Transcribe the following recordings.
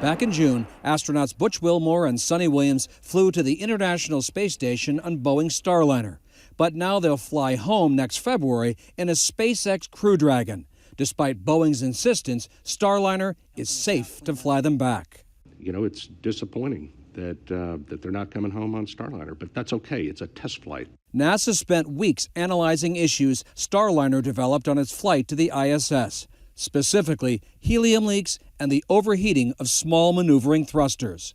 Back in June, astronauts Butch Wilmore and Sonny Williams flew to the International Space Station on Boeing's Starliner. But now they'll fly home next February in a SpaceX Crew Dragon. Despite Boeing's insistence, Starliner is safe to fly them back. You know, it's disappointing that they're not coming home on Starliner, but that's okay. It's a test flight. NASA spent weeks analyzing issues Starliner developed on its flight to the ISS, specifically helium leaks and the overheating of small maneuvering thrusters.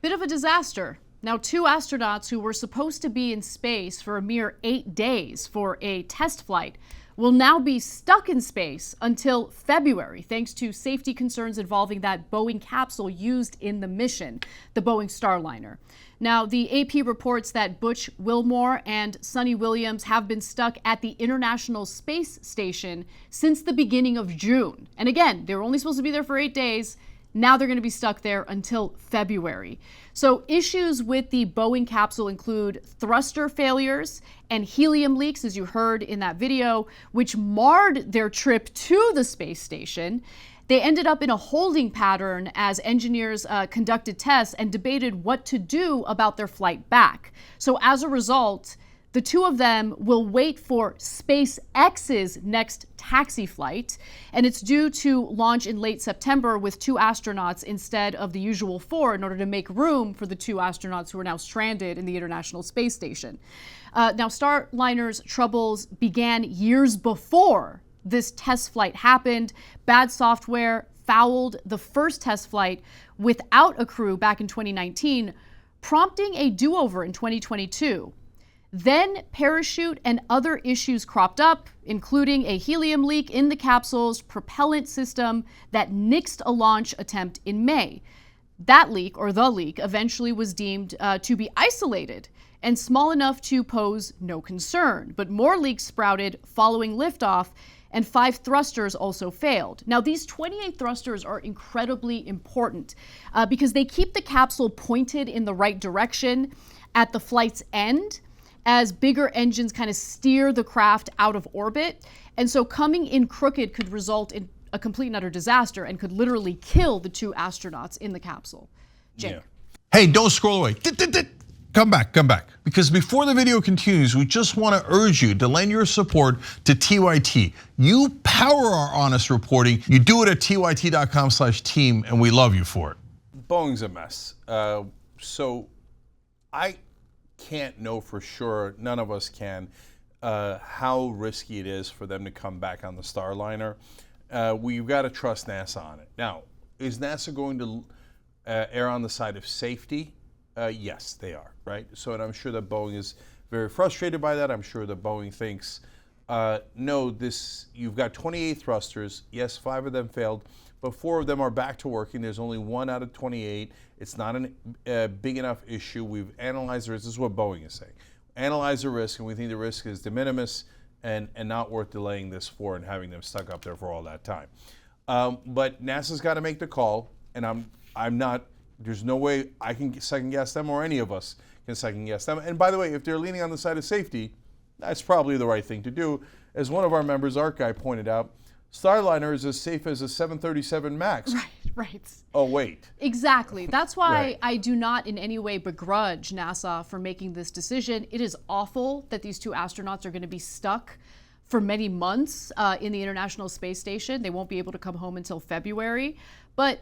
Bit of a disaster. Now, 2 astronauts who were supposed to be in space for a mere 8 days for a test flight will now be stuck in space until February, thanks to safety concerns involving that Boeing capsule used in the mission, the Boeing Starliner. Now, the AP reports that Butch Wilmore and Sonny Williams have been stuck at the International Space Station since the beginning of June. And again, they were only supposed to be there for 8 days. Now they're going to be stuck there until February. So issues with the Boeing capsule include thruster failures and helium leaks, as you heard in that video, which marred their trip to the space station. They ended up in a holding pattern as engineers conducted tests and debated what to do about their flight back. So as a result, the 2 of them will wait for SpaceX's next taxi flight, and it's due to launch in late September with 2 astronauts instead of the usual 4 in order to make room for the 2 astronauts who are now stranded in the International Space Station. Now, Starliner's troubles began years before this test flight happened. Bad software fouled the first test flight without a crew back in 2019, prompting a do-over in 2022. Then parachute and other issues cropped up, including a helium leak in the capsule's propellant system that nixed a launch attempt in May. That leak, or the leak, eventually was deemed to be isolated and small enough to pose no concern. But more leaks sprouted following liftoff, and 5 thrusters also failed. Now, these 28 thrusters are incredibly important because they keep the capsule pointed in the right direction at the flight's end, as bigger engines kind of steer the craft out of orbit. And so coming in crooked could result in a complete and utter disaster and could literally kill the 2 astronauts in the capsule. Cenk. Yeah. Hey, don't scroll away. Come back. Because before the video continues, we just want to urge you to lend your support to TYT. You power our honest reporting. You do it at tyt.com/team, and we love you for it. Boeing's a mess. So I can't know for sure, none of us can, how risky it is for them to come back on the Starliner. We've got to trust NASA on it. Now, is NASA going to err on the side of safety? Yes, they are, right? So, and I'm sure that Boeing is very frustrated by that. I'm sure that Boeing thinks, no, you've got 28 thrusters. Yes, 5 of them failed, but 4 of them are back to working. There's only 1 out of 28. It's not a big enough issue. We've analyzed the risk. This is what Boeing is saying. Analyze the risk, and we think the risk is de minimis and not worth delaying this for and having them stuck up there for all that time. But NASA's got to make the call, and I'm not. There's no way I can second guess them, or any of us can second guess them. And by the way, if they're leaning on the side of safety, that's probably the right thing to do. As one of our members, Art Guy, pointed out, Starliner is as safe as a 737 MAX. Right. Oh, wait. Exactly. That's why Right. I do not in any way begrudge NASA for making this decision. It is awful that these 2 astronauts are going to be stuck for many months in the International Space Station. They won't be able to come home until February. But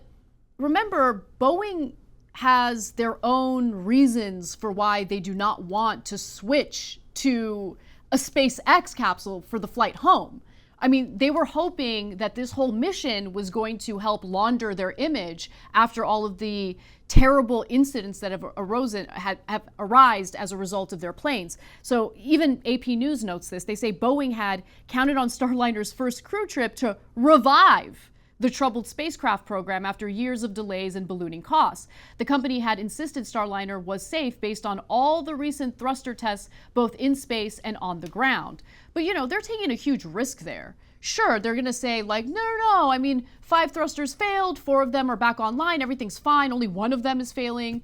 remember, Boeing has their own reasons for why they do not want to switch to a SpaceX capsule for the flight home. I mean, they were hoping that this whole mission was going to help launder their image after all of the terrible incidents that have arisen as a result of their planes. So even AP News notes this. They say Boeing had counted on Starliner's first crew trip to revive the troubled spacecraft program after years of delays and ballooning costs. The company had insisted Starliner was safe based on all the recent thruster tests, both in space and on the ground. But they're taking a huge risk there. Sure, they're going to say no. I mean, 5 thrusters failed, 4 of them are back online, everything's fine, only 1 of them is failing.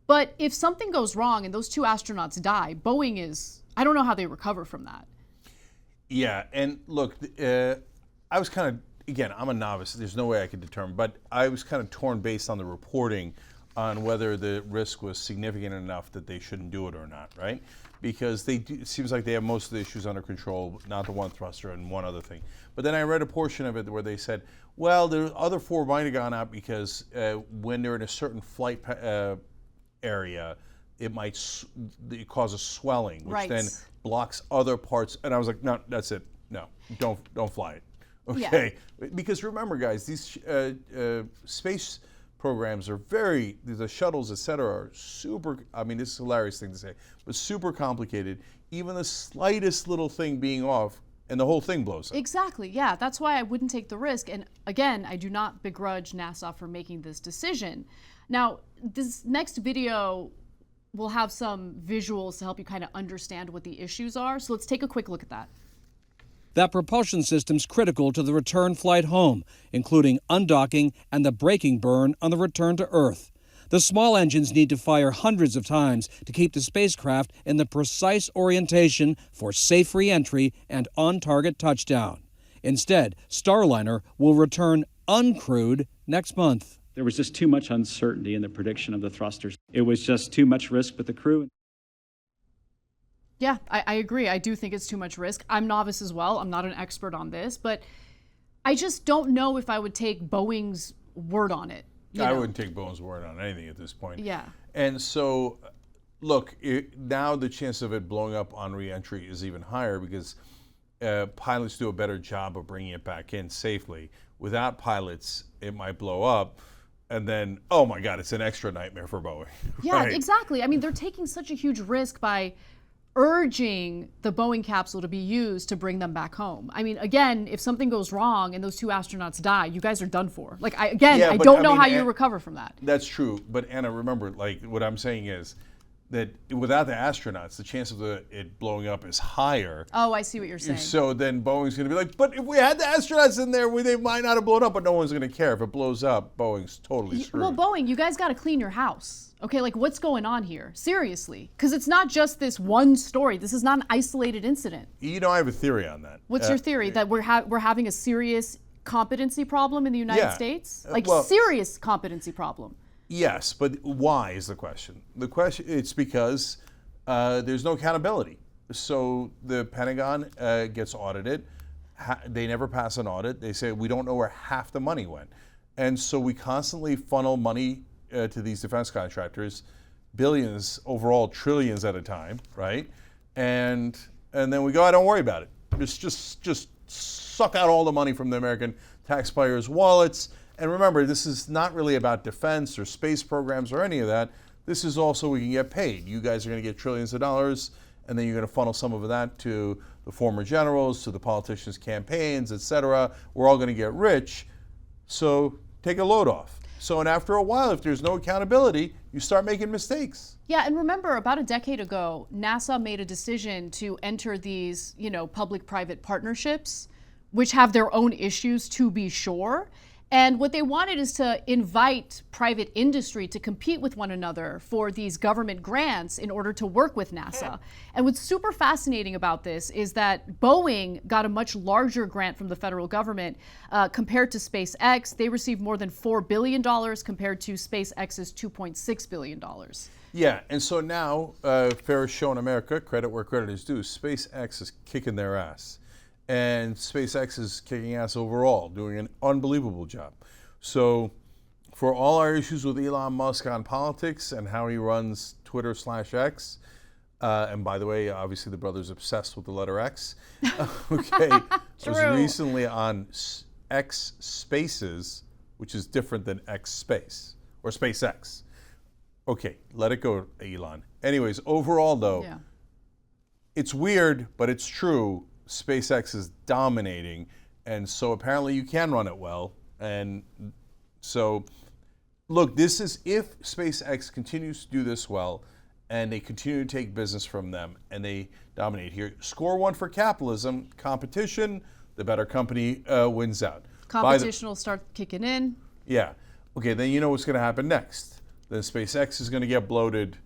But if something goes wrong and those 2 astronauts die, I don't know how they recover from that. Yeah, and look, I was kind of again, I'm a novice. There's no way I could determine, but I was kind of torn based on the reporting on whether the risk was significant enough that they shouldn't do it or not, right? Because it seems like they have most of the issues under control, not the one thruster and one other thing. But then I read a portion of it where they said, well, the other 4 might have gone out because when they're in a certain flight area, it might cause a swelling, which then blocks other parts. And I was like, no, that's it. No, don't fly it. Okay, because remember, guys, these space programs are the shuttles, et cetera, are super, I mean, this is a hilarious thing to say, but super complicated. Even the slightest little thing being off, and the whole thing blows up. Exactly, yeah. That's why I wouldn't take the risk. And again, I do not begrudge NASA for making this decision. Now, this next video will have some visuals to help you kind of understand what the issues are. So let's take a quick look at that. That propulsion system's critical to the return flight home, including undocking and the braking burn on the return to Earth. The small engines need to fire hundreds of times to keep the spacecraft in the precise orientation for safe re-entry and on-target touchdown. Instead, Starliner will return uncrewed next month. There was just too much uncertainty in the prediction of the thrusters. It was just too much risk with the crew. Yeah, I agree. I do think it's too much risk. I'm novice as well. I'm not an expert on this, but I just don't know if I would take Boeing's word on it. I wouldn't take Boeing's word on anything at this point. Yeah. And so, look, now the chance of it blowing up on re-entry is even higher because pilots do a better job of bringing it back in safely. Without pilots, it might blow up. And then, oh my God, it's an extra nightmare for Boeing. Yeah, right? Exactly. I mean, they're taking such a huge risk by urging the Boeing capsule to be used to bring them back home. I mean, again, if something goes wrong and those 2 astronauts die, you guys are done for. Like, I don't know how you recover from that. That's true. But Anna, remember, like, what I'm saying is that without the astronauts, the chance of it blowing up is higher. Oh, I see what you're saying. So then Boeing's going to be like, but if we had the astronauts in there, they might not have blown up, but no one's going to care. If it blows up, Boeing's totally screwed. Well, Boeing, you guys got to clean your house. Okay, like what's going on here? Seriously. Because it's not just this one story. This is not an isolated incident. You know, I have a theory on that. What's your theory? That we're having a serious competency problem in the United States? Like serious competency problem. Yes, but why is the question? The question, it's because there's no accountability. So the Pentagon gets audited. They never pass an audit. They say, we don't know where half the money went. And so we constantly funnel money to these defense contractors, billions, overall trillions at a time, right? And then we go, don't worry about it. Just suck out all the money from the American taxpayers' wallets. And remember, this is not really about defense or space programs or any of that. This is also we can get paid. You guys are going to get trillions of dollars, and then you're going to funnel some of that to the former generals, to the politicians' campaigns, et cetera. We're all going to get rich. So take a load off. So, and after a while, if there's no accountability, you start making mistakes. Yeah, and remember, about a decade ago, NASA made a decision to enter these, public-private partnerships, which have their own issues, to be sure. And what they wanted is to invite private industry to compete with one another for these government grants in order to work with NASA. And what's super fascinating about this is that Boeing got a much larger grant from the federal government compared to SpaceX. They received more than $4 billion compared to SpaceX's $2.6 billion. Yeah, and so now, fair show in America, credit where credit is due, SpaceX is kicking their ass. And SpaceX is kicking ass overall, doing an unbelievable job. So for all our issues with Elon Musk on politics and how he runs Twitter/X, and by the way, obviously the brother's obsessed with the letter X. Okay, was recently on X Spaces, which is different than X Space, or SpaceX. Okay, let it go, Elon. Anyways, overall though, it's weird, but it's true. SpaceX is dominating, and so apparently you can run it well. And so, look, this is if SpaceX continues to do this well, and they continue to take business from them, and they dominate here. Score one for capitalism, competition, the better company wins out. Competition will start kicking in. Yeah. Okay, then you know what's going to happen next. Then SpaceX is going to get bloated.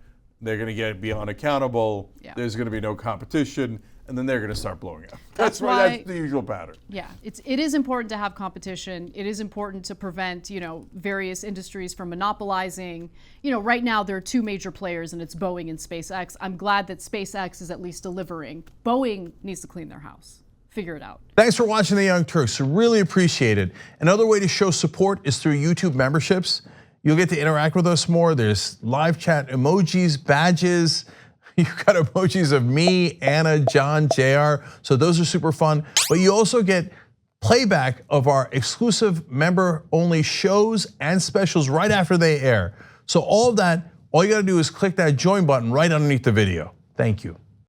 They're going to be unaccountable. Yeah. There's going to be no competition. and then they're going to start blowing up. That's why- That's the usual pattern. Yeah, it is important to have competition. It is important to prevent, various industries from monopolizing. Right now there are two major players, and it's Boeing and SpaceX. I'm glad that SpaceX is at least delivering. Boeing needs to clean their house. Figure it out. Thanks for watching the Young Turks. Really appreciate it. Another way to show support is through YouTube memberships. You'll get to interact with us more. There's live chat emojis, badges. You've got emojis of me, Anna, John, JR. So those are super fun. But you also get playback of our exclusive member-only shows and specials right after they air. So all of that, all you gotta do is click that join button right underneath the video. Thank you.